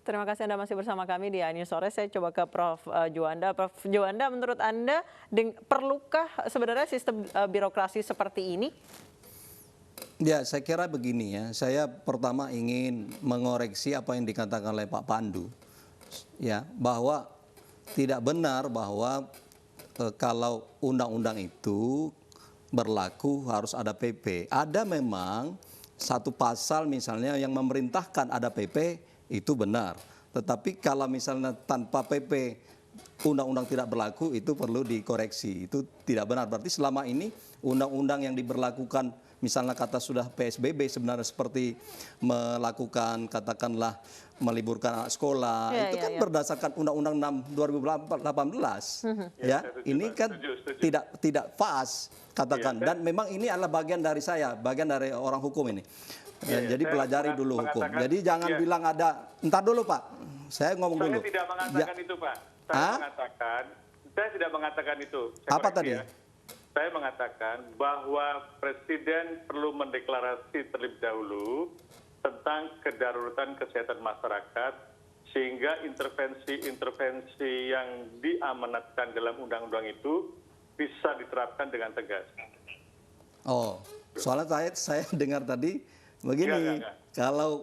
Terima kasih Anda masih bersama kami di News Sore. Saya coba ke Prof. Juwanda. Prof. Juwanda, menurut Anda perlukah sebenarnya sistem birokrasi seperti ini? Ya, saya kira begini ya. Saya pertama ingin mengoreksi apa yang dikatakan oleh Pak Pandu. Ya, bahwa tidak benar bahwa kalau undang-undang itu berlaku harus ada PP. Ada memang satu pasal misalnya yang memerintahkan ada PP, itu benar. Tetapi kalau misalnya tanpa PP undang-undang tidak berlaku, itu perlu dikoreksi. Itu tidak benar. Berarti selama ini undang-undang yang diberlakukan misalnya kata sudah PSBB sebenarnya seperti melakukan katakanlah meliburkan anak sekolah, itu kan berdasarkan Undang-Undang 6 2018. Ya, ini kan tidak pas katakan, dan memang ini adalah bagian dari saya, bagian dari orang hukum ini. Jadi pelajari dulu hukum. Jadi jangan bilang ada, entar dulu Pak, saya ngomong dulu. Saya tidak mengatakan itu Pak. Saya tidak mengatakan itu. Apa tadi? Saya mengatakan bahwa Presiden perlu mendeklarasi terlebih dahulu tentang kedaruratan kesehatan masyarakat, sehingga intervensi-intervensi yang diamanatkan dalam undang-undang itu bisa diterapkan dengan tegas. Oh, soalnya saya dengar tadi begini, kalau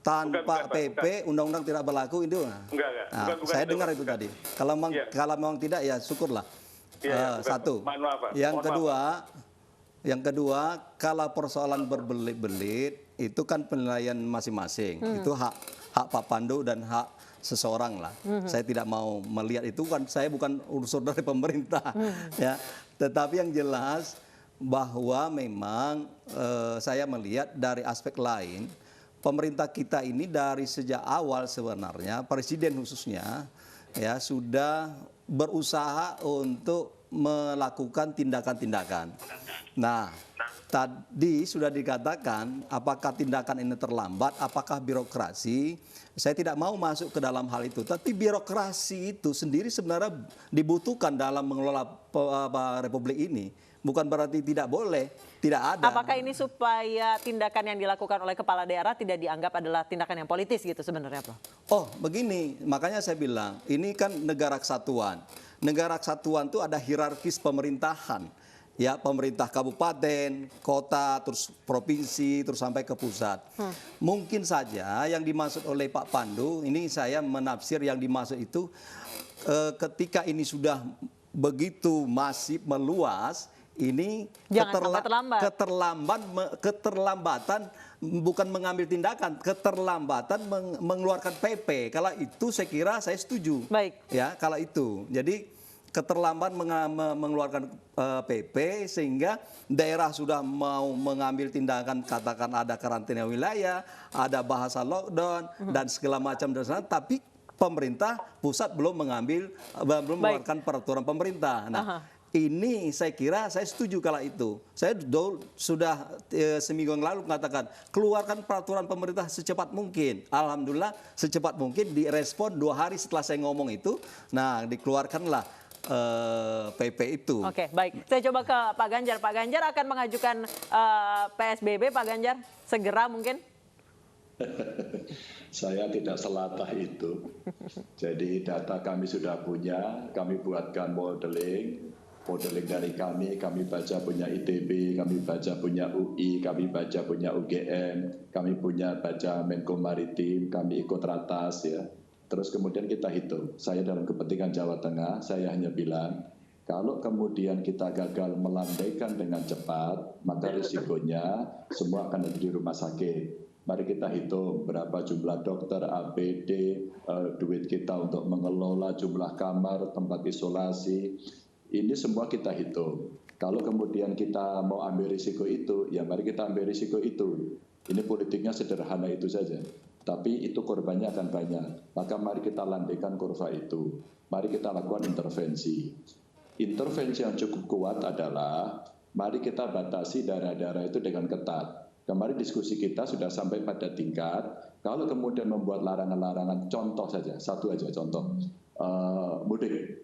tanpa PP undang-undang tidak berlaku itu. Saya dengar itu tadi. Kalau memang tidak ya syukurlah. Satu. Yang kedua, kalau persoalan berbelit-belit itu kan penilaian masing-masing. Itu hak Pak Pandu dan hak seseorang lah. Saya tidak mau melihat itu kan, saya bukan unsur dari pemerintah. Ya. Tetapi yang jelas bahwa memang saya melihat dari aspek lain, pemerintah kita ini dari sejak awal sebenarnya, Presiden khususnya ya sudah berusaha untuk melakukan tindakan-tindakan. Nah, tadi sudah dikatakan apakah tindakan ini terlambat, apakah birokrasi. Saya tidak mau masuk ke dalam hal itu, tapi birokrasi itu sendiri sebenarnya dibutuhkan dalam mengelola Republik ini. Bukan berarti tidak boleh, tidak ada. Apakah ini supaya tindakan yang dilakukan oleh kepala daerah tidak dianggap adalah tindakan yang politis gitu sebenarnya, Prof? Oh, begini, makanya saya bilang, ini kan negara kesatuan. Negara kesatuan itu ada hierarkis pemerintahan. Ya, pemerintah kabupaten, kota, terus provinsi, terus sampai ke pusat. Mungkin saja yang dimaksud oleh Pak Pandu, ini saya menafsir yang dimaksud itu ketika ini sudah begitu masif meluas, ini keterlambatan bukan mengambil tindakan, keterlambatan mengeluarkan PP. Kalau itu saya kira saya setuju. Baik. Ya, kalau itu. Jadi keterlambatan mengeluarkan PP sehingga daerah sudah mau mengambil tindakan, katakan ada karantina wilayah, ada bahasa lockdown dan segala macam dan sana, tapi pemerintah pusat belum mengeluarkan peraturan pemerintah. Nah, ini saya kira saya setuju kalau itu. Saya sudah seminggu yang lalu mengatakan keluarkan peraturan pemerintah secepat mungkin. Alhamdulillah secepat mungkin direspon 2 hari setelah saya ngomong itu. Nah, dikeluarkanlah PP itu. Oke, baik. Saya coba ke Pak Ganjar. Pak Ganjar akan mengajukan PSBB, Pak Ganjar, segera mungkin? Saya tidak selatah itu. Jadi data kami sudah punya, kami buatkan modeling dari kami baca punya ITB, kami baca punya UI, kami baca punya UGM, kami baca Menko Maritim, kami ikut ratas ya. Terus kemudian kita hitung. Saya dalam kepentingan Jawa Tengah, saya hanya bilang, kalau kemudian kita gagal melandaikan dengan cepat, maka risikonya semua akan ada di rumah sakit. Mari kita hitung berapa jumlah dokter, APD, duit kita untuk mengelola jumlah kamar, tempat isolasi. Ini semua kita hitung. Kalau kemudian kita mau ambil risiko itu, ya mari kita ambil risiko itu. Ini politiknya sederhana itu saja. Tapi itu korbannya akan banyak. Maka mari kita landaikan kurva itu. Mari kita lakukan intervensi. Intervensi yang cukup kuat adalah mari kita batasi daerah-daerah itu dengan ketat. Kemarin diskusi kita sudah sampai pada tingkat, kalau kemudian membuat larangan-larangan, contoh saja, satu aja contoh, mudik.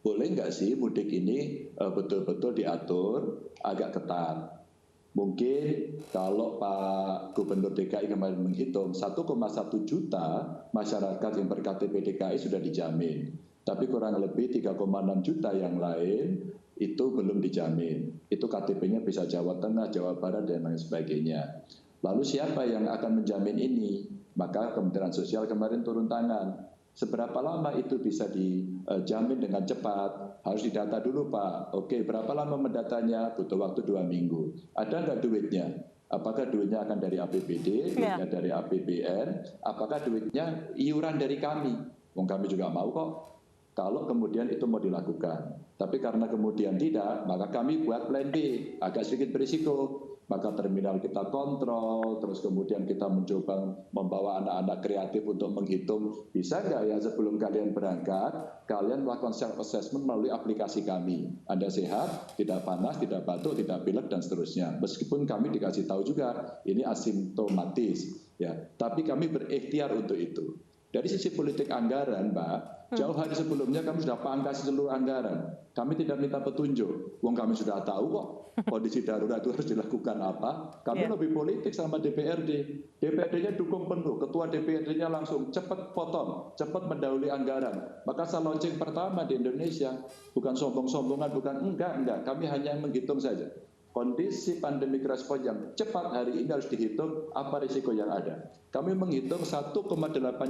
Boleh nggak sih mudik ini betul-betul diatur agak ketat? Mungkin kalau Pak Gubernur DKI kemarin menghitung 1,1 juta masyarakat yang berKTP DKI sudah dijamin. Tapi kurang lebih 3,6 juta yang lain itu belum dijamin. Itu KTP-nya bisa Jawa Tengah, Jawa Barat, dan lain sebagainya. Lalu siapa yang akan menjamin ini? Maka Kementerian Sosial kemarin turun tangan. Seberapa lama itu bisa dijamin dengan cepat? Harus didata dulu, Pak. Oke, berapa lama mendatanya? Butuh waktu 2 minggu. Ada nggak duitnya? Apakah duitnya akan dari APBD, duitnya dari APBN, apakah duitnya iuran dari kami? Wong kami juga mau kok. Kalau kemudian itu mau dilakukan. Tapi karena kemudian tidak, maka kami buat plan B, agak sedikit berisiko. Maka terminal kita kontrol, terus kemudian kita mencoba membawa anak-anak kreatif untuk menghitung, bisa nggak ya sebelum kalian berangkat, kalian melakukan self-assessment melalui aplikasi kami. Anda sehat, tidak panas, tidak batuk, tidak pilek, dan seterusnya. Meskipun kami dikasih tahu juga, ini asimptomatis. Ya. Tapi kami berikhtiar untuk itu. Dari sisi politik anggaran, Mbak, jauh hari sebelumnya kami sudah pangkas seluruh anggaran. Kami tidak minta petunjuk. Wong kami sudah tahu kok kondisi darurat itu harus dilakukan apa. Kami lebih politik sama DPRD. DPRD-nya dukung penuh. Ketua DPRD-nya langsung cepat potong, cepat mendahului anggaran. Maka saya launching pertama di Indonesia. Bukan sombong-sombongan, bukan enggak. Kami hanya menghitung saja. Kondisi pandemic response yang cepat hari ini harus dihitung apa risiko yang ada. Kami menghitung 1,8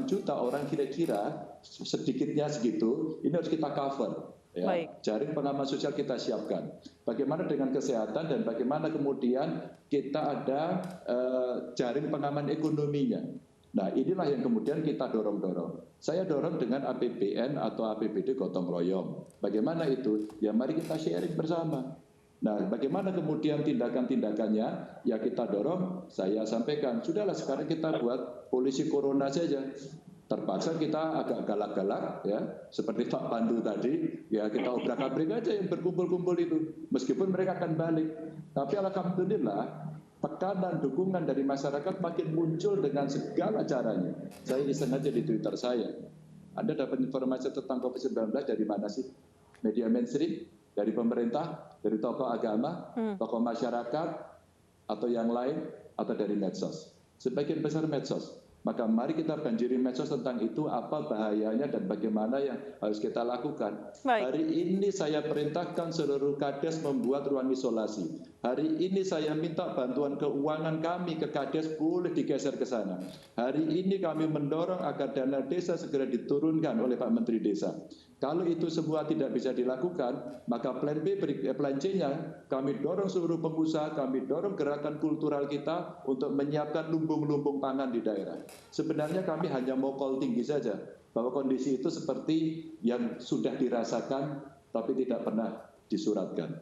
juta orang kira-kira sedikitnya segitu, ini harus kita cover. Ya. Jaring pengaman sosial kita siapkan. Bagaimana dengan kesehatan dan bagaimana kemudian kita ada jaring pengaman ekonominya. Nah inilah yang kemudian kita dorong-dorong. Saya dorong dengan APBN atau APBD gotong royong. Bagaimana itu? Ya mari kita sharing bersama. Nah, bagaimana kemudian tindakan-tindakannya? Ya kita dorong, saya sampaikan, sudahlah sekarang kita buat polisi corona saja. Terpaksa kita agak galak-galak, ya, seperti Pak Pandu tadi, ya kita obrak-abrik aja yang berkumpul-kumpul itu, meskipun mereka akan balik. Tapi alhamdulillah, tekanan dukungan dari masyarakat makin muncul dengan segala caranya. Saya iseng aja di Twitter saya. Anda dapat informasi tentang COVID-19 dari mana sih? Media mainstream? Dari pemerintah, dari tokoh agama, tokoh masyarakat, atau yang lain, atau dari medsos. Sebagian besar medsos. Maka mari kita banjiri medsos tentang itu, apa bahayanya dan bagaimana yang harus kita lakukan. Hari ini saya perintahkan seluruh Kades membuat ruang isolasi. Hari ini saya minta bantuan keuangan kami ke Kades boleh digeser ke sana. Hari ini kami mendorong agar dana desa segera diturunkan oleh Pak Menteri Desa. Kalau itu semua tidak bisa dilakukan, maka plan B, plan C-nya kami dorong seluruh pengusaha, kami dorong gerakan kultural kita untuk menyiapkan lumbung-lumbung pangan di daerah. Sebenarnya kami hanya mau call tinggi saja, bahwa kondisi itu seperti yang sudah dirasakan, tapi tidak pernah disuratkan.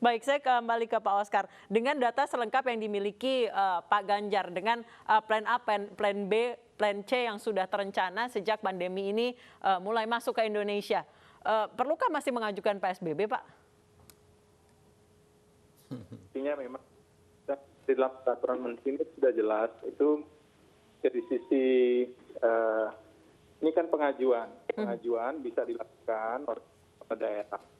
Baik, saya kembali ke Pak Oscar. Dengan data selengkap yang dimiliki Pak Ganjar, dengan plan A, plan B, plan C yang sudah terencana sejak pandemi ini mulai masuk ke Indonesia, perlukah masih mengajukan PSBB, Pak? Artinya memang di dalam peraturan menteri ini sudah jelas, itu dari sisi ini kan pengajuan bisa dilakukan oleh daerah.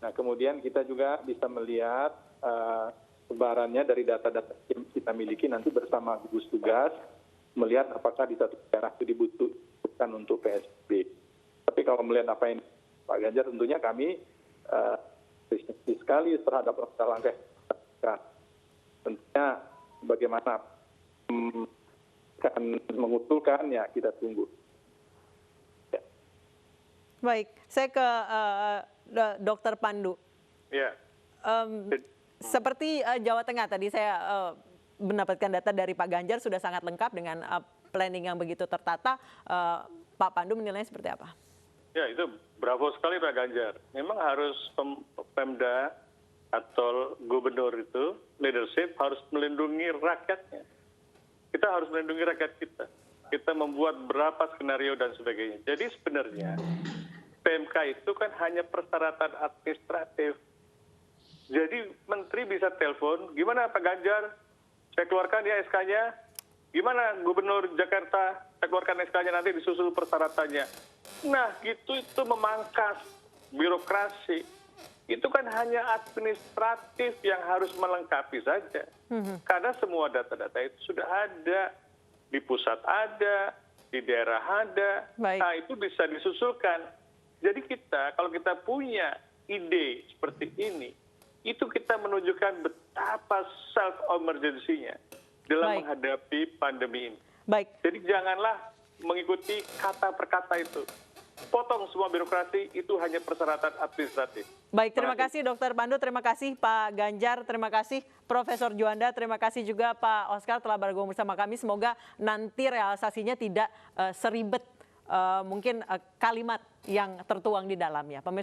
Nah, kemudian kita juga bisa melihat sebarannya dari data-data yang kita miliki nanti bersama gugus tugas, melihat apakah di satu daerah itu dibutuhkan untuk PSBB. Tapi kalau melihat apa yang Pak Ganjar, tentunya kami sekali terhadap langkah-langkah. Tentunya bagaimana akan mengusulkan, ya kita tunggu. Ya. Baik, saya ke Dr. Pandu. Ya. Seperti Jawa Tengah tadi saya mendapatkan data dari Pak Ganjar sudah sangat lengkap dengan planning yang begitu tertata. Pak Pandu menilainya seperti apa? Ya, itu bravo sekali Pak Ganjar. Memang harus Pemda atau gubernur itu, leadership harus melindungi rakyatnya. Kita harus melindungi rakyat kita. Kita membuat berapa skenario dan sebagainya. Jadi sebenarnya PMK itu kan hanya persyaratan administratif. Jadi menteri bisa telepon, gimana Pak Ganjar, saya keluarkan ya SK-nya, gimana Gubernur Jakarta, saya keluarkan SK-nya, nanti disusul persyaratannya. Nah, itu memangkas birokrasi. itu kan hanya administratif yang harus melengkapi saja. Karena semua data-data itu sudah ada, di pusat ada, di daerah ada. Baik. Nah, itu bisa disusulkan. Jadi kalau kita punya ide seperti ini, itu kita menunjukkan betapa self-emergency-nya dalam Baik. menghadapi pandemi ini. Baik. Jadi janganlah mengikuti kata per kata itu. Potong semua birokrasi, itu hanya persyaratan administratif. Baik, terima kasih Dr. Pandu, terima kasih Pak Ganjar, terima kasih Profesor Juanda, terima kasih juga Pak Oscar telah bergabung bersama kami. Semoga nanti realisasinya tidak seribet mungkin kalimat yang tertuang di dalamnya.